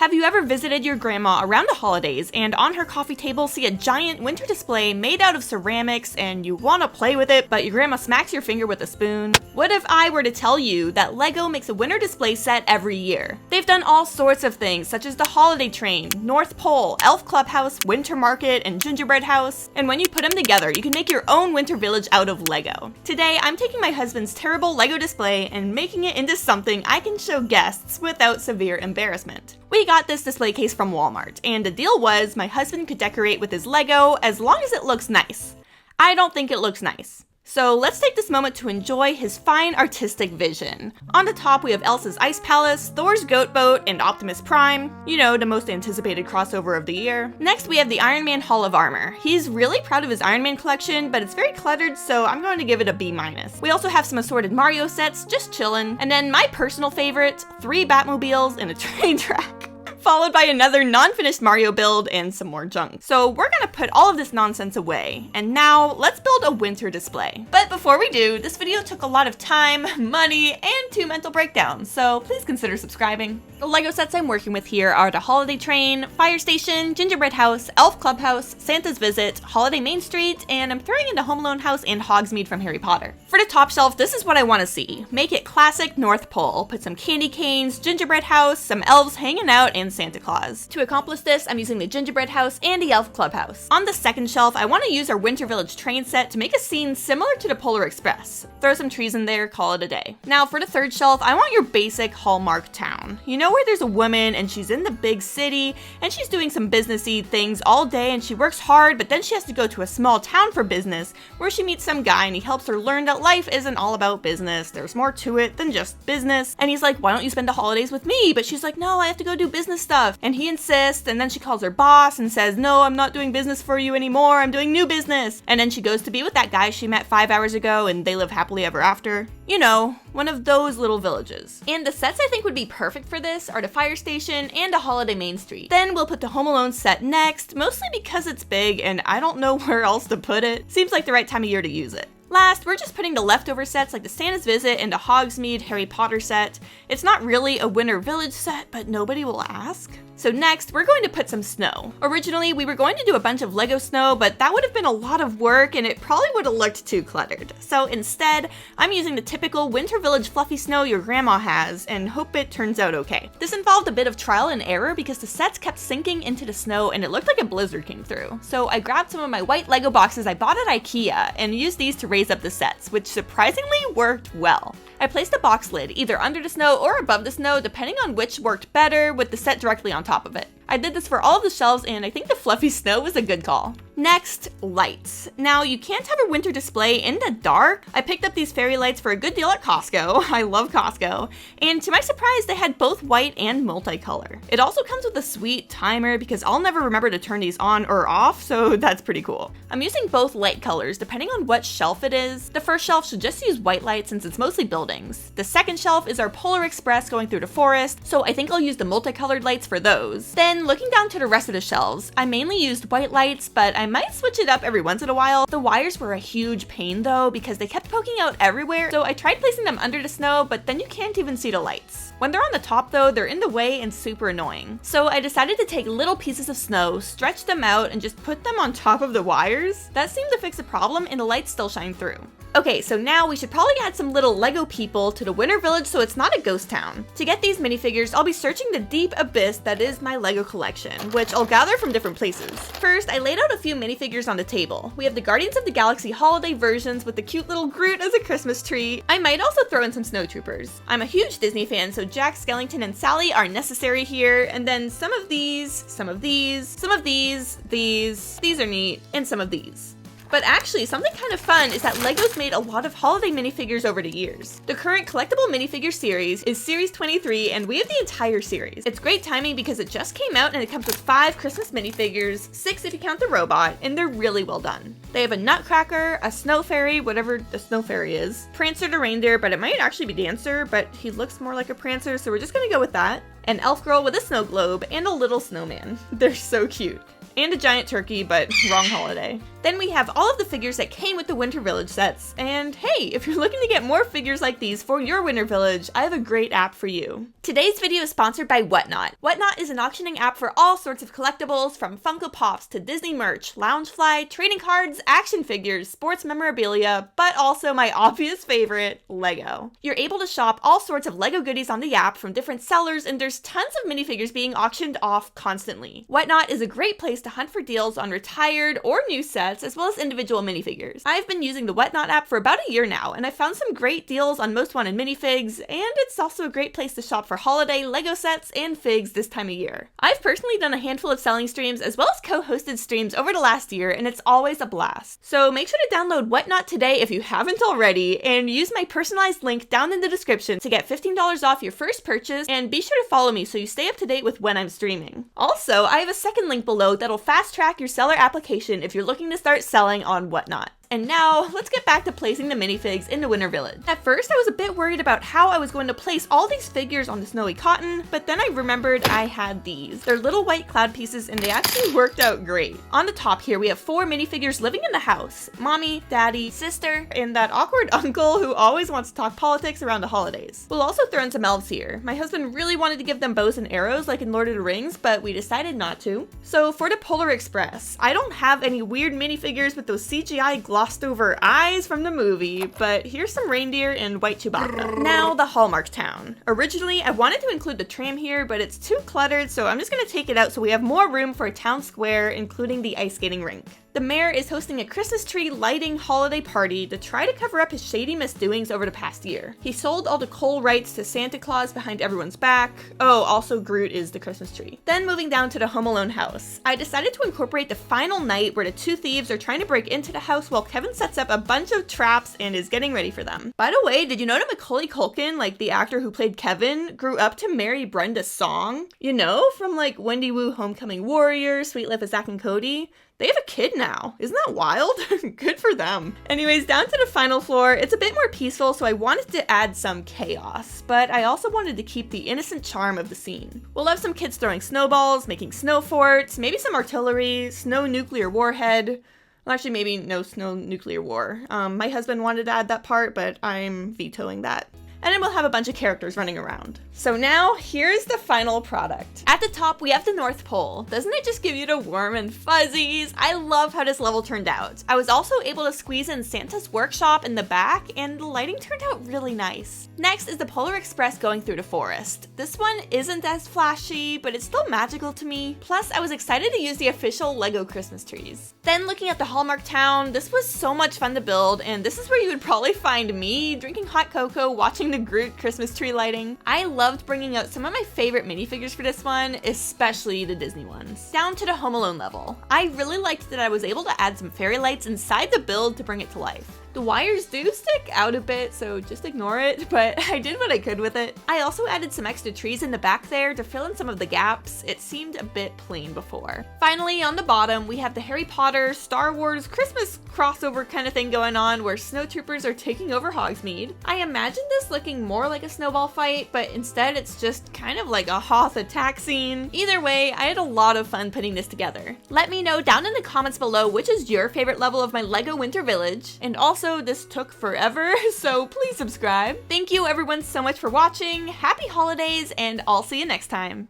Have you ever visited your grandma around the holidays and on her coffee table see a giant winter display made out of ceramics and you want to play with it, but your grandma smacks your finger with a spoon? What if I were to tell you that LEGO makes a winter display set every year? They've done all sorts of things such as the holiday train, North Pole, Elf Clubhouse, Winter Market, and Gingerbread House, and when you put them together, you can make your own winter village out of LEGO. Today, I'm taking my husband's terrible LEGO display and making it into something I can show guests without severe embarrassment. We got this display case from Walmart, and the deal was my husband could decorate with his LEGO as long as it looks nice. I don't think it looks nice. So let's take this moment to enjoy his fine artistic vision. On the top we have Elsa's Ice Palace, Thor's Goat Boat, and Optimus Prime. You know, the most anticipated crossover of the year. Next we have the Iron Man Hall of Armor. He's really proud of his Iron Man collection, but it's very cluttered, so I'm going to give it a B-. We also have some assorted Mario sets, just chillin'. And then my personal favorite, 3 Batmobiles and a train track. Followed by another non-finished Mario build and some more junk. So we're gonna put all of this nonsense away, and now let's build a winter display. But before we do, this video took a lot of time, money, and 2 mental breakdowns, so please consider subscribing. The LEGO sets I'm working with here are the Holiday Train, Fire Station, Gingerbread House, Elf Clubhouse, Santa's Visit, Holiday Main Street, and I'm throwing in the Home Alone house and Hogsmeade from Harry Potter. For the top shelf, this is what I want to see. Make it classic North Pole. Put some candy canes, gingerbread house, some elves hanging out, and Santa Claus. To accomplish this, I'm using the Gingerbread House and the Elf Clubhouse. On the second shelf, I want to use our Winter Village train set to make a scene similar to the Polar Express. Throw some trees in there, call it a day. Now for the third shelf, I want your basic Hallmark town. You know where there's a woman and she's in the big city and she's doing some businessy things all day and she works hard, but then she has to go to a small town for business where she meets some guy and he helps her learn that life isn't all about business. There's more to it than just business. And he's like, why don't you spend the holidays with me? But she's like, no, I have to go do business stuff. And he insists, and then she calls her boss and says, no, I'm not doing business for you anymore, I'm doing new business. And then she goes to be with that guy she met 5 hours ago and they live happily ever after. You know, one of those little villages. And the sets I think would be perfect for this are the Fire Station and a Holiday Main Street. Then we'll put the Home Alone set next, mostly because it's big and I don't know where else to put it. Seems like the right time of year to use it. Last, we're just putting the leftover sets like the Santa's Visit and the Hogsmeade Harry Potter set. It's not really a winter village set, but nobody will ask. So next, we're going to put some snow. Originally, we were going to do a bunch of LEGO snow, but that would have been a lot of work and it probably would have looked too cluttered. So instead, I'm using the typical winter village fluffy snow your grandma has and hope it turns out okay. This involved a bit of trial and error because the sets kept sinking into the snow and it looked like a blizzard came through. So I grabbed some of my white LEGO boxes I bought at IKEA and used these to raise up the sets, which surprisingly worked well. I placed a box lid either under the snow or above the snow depending on which worked better with the set directly on top of it. I did this for all of the shelves and I think the fluffy snow was a good call. Next, lights. Now you can't have a winter display in the dark. I picked up these fairy lights for a good deal at Costco. I love Costco. And to my surprise, they had both white and multicolor. It also comes with a sweet timer because I'll never remember to turn these on or off, so that's pretty cool. I'm using both light colors depending on what shelf it is. The first shelf should just use white light since it's mostly buildings. The second shelf is our Polar Express going through the forest, so I think I'll use the multicolored lights for those. Then looking down to the rest of the shelves, I mainly used white lights, but I might switch it up every once in a while. The wires were a huge pain though because they kept poking out everywhere, so I tried placing them under the snow, but then you can't even see the lights. When they're on the top though, they're in the way and super annoying. So I decided to take little pieces of snow, stretch them out, and just put them on top of the wires. That seemed to fix the problem and the lights still shine through. Okay, so now we should probably add some little LEGO people to the winter village so it's not a ghost town. To get these minifigures, I'll be searching the deep abyss that is my LEGO collection, which I'll gather from different places. First, I laid out a few minifigures on the table. We have the Guardians of the Galaxy holiday versions with the cute little Groot as a Christmas tree. I might also throw in some snowtroopers. I'm a huge Disney fan, so Jack Skellington and Sally are necessary here, and then some of these, some of these, some of these are neat, and some of these. But actually, something kind of fun is that LEGO's made a lot of holiday minifigures over the years. The current collectible minifigure series is Series 23, and we have the entire series. It's great timing because it just came out and it comes with 5 Christmas minifigures, 6 if you count the robot, and they're really well done. They have a Nutcracker, a Snow Fairy, whatever the Snow Fairy is, Prancer the Reindeer, but it might actually be Dancer, but he looks more like a Prancer, so we're just gonna go with that, an Elf Girl with a snow globe, and a little snowman. They're so cute. and a giant turkey, but wrong holiday. Then we have all of the figures that came with the Winter Village sets. And hey, if you're looking to get more figures like these for your Winter Village, I have a great app for you. Today's video is sponsored by Whatnot. Whatnot is an auctioning app for all sorts of collectibles, from Funko Pops to Disney merch, Loungefly, trading cards, action figures, sports memorabilia, but also my obvious favorite, Lego. You're able to shop all sorts of Lego goodies on the app from different sellers, and there's tons of minifigures being auctioned off constantly. Whatnot is a great place to hunt for deals on retired or new sets, as well as individual minifigures. I've been using the Whatnot app for about a year now, and I found some great deals on most wanted minifigs, and it's also a great place to shop for holiday Lego sets and figs this time of year. I've personally done a handful of selling streams as well as co-hosted streams over the last year, and it's always a blast. So make sure to download Whatnot today if you haven't already, and use my personalized link down in the description to get $15 off your first purchase, and be sure to follow me so you stay up to date with when I'm streaming. Also, I have a second link below that'll fast track your seller application if you're looking to start selling on Whatnot. And now, let's get back to placing the minifigs in the Winter Village. At first, I was a bit worried about how I was going to place all these figures on the snowy cotton, but then I remembered I had these. They're little white cloud pieces, and they actually worked out great. On the top here, we have 4 minifigures living in the house. Mommy, Daddy, sister, and that awkward uncle who always wants to talk politics around the holidays. We'll also throw in some elves here. My husband really wanted to give them bows and arrows like in Lord of the Rings, but we decided not to. So for the Polar Express, I don't have any weird minifigures with those CGI glossed over eyes from the movie, but here's some reindeer and white Chewbacca. Now, the Hallmark Town. Originally, I wanted to include the tram here, but it's too cluttered, so I'm just gonna take it out so we have more room for a town square, including the ice skating rink. The mayor is hosting a Christmas tree lighting holiday party to try to cover up his shady misdoings over the past year. He sold all the coal rights to Santa Claus behind everyone's back. Oh, also Groot is the Christmas tree. Then moving down to the Home Alone house. I decided to incorporate the final night where the 2 thieves are trying to break into the house while Kevin sets up a bunch of traps and is getting ready for them. By the way, did you know that Macaulay Culkin, like the actor who played Kevin, grew up to marry Brenda's song? You know, from like Wendy Wu Homecoming Warrior, Sweet Life of Zack and Cody? They have a kid now. Isn't that wild? Good for them. Anyways, down to the final floor. It's a bit more peaceful, so I wanted to add some chaos, but I also wanted to keep the innocent charm of the scene. We'll have some kids throwing snowballs, making snow forts, maybe some artillery, snow nuclear warhead. Well, actually, maybe no snow nuclear war. My husband wanted to add that part, but I'm vetoing that. And then we'll have a bunch of characters running around. So now, here's the final product. At the top, we have the North Pole. Doesn't it just give you the warm and fuzzies? I love how this level turned out. I was also able to squeeze in Santa's workshop in the back, and the lighting turned out really nice. Next is the Polar Express going through the forest. This one isn't as flashy, but it's still magical to me. Plus, I was excited to use the official Lego Christmas trees. Then looking at the Hallmark Town, this was so much fun to build, and this is where you would probably find me drinking hot cocoa, watching the Groot Christmas tree lighting. I loved bringing out some of my favorite minifigures for this one, especially the Disney ones. Down to the Home Alone level. I really liked that I was able to add some fairy lights inside the build to bring it to life. The wires do stick out a bit, so just ignore it, but I did what I could with it. I also added some extra trees in the back there to fill in some of the gaps. It seemed a bit plain before. Finally, on the bottom, we have the Harry Potter, Star Wars, Christmas crossover kind of thing going on where snowtroopers are taking over Hogsmeade. I imagined this looking more like a snowball fight, but instead it's just kind of like a Hoth attack scene. Either way, I had a lot of fun putting this together. Let me know down in the comments below which is your favorite level of my Lego Winter Village, and also this took forever, so please subscribe. Thank you everyone so much for watching, happy holidays, and I'll see you next time.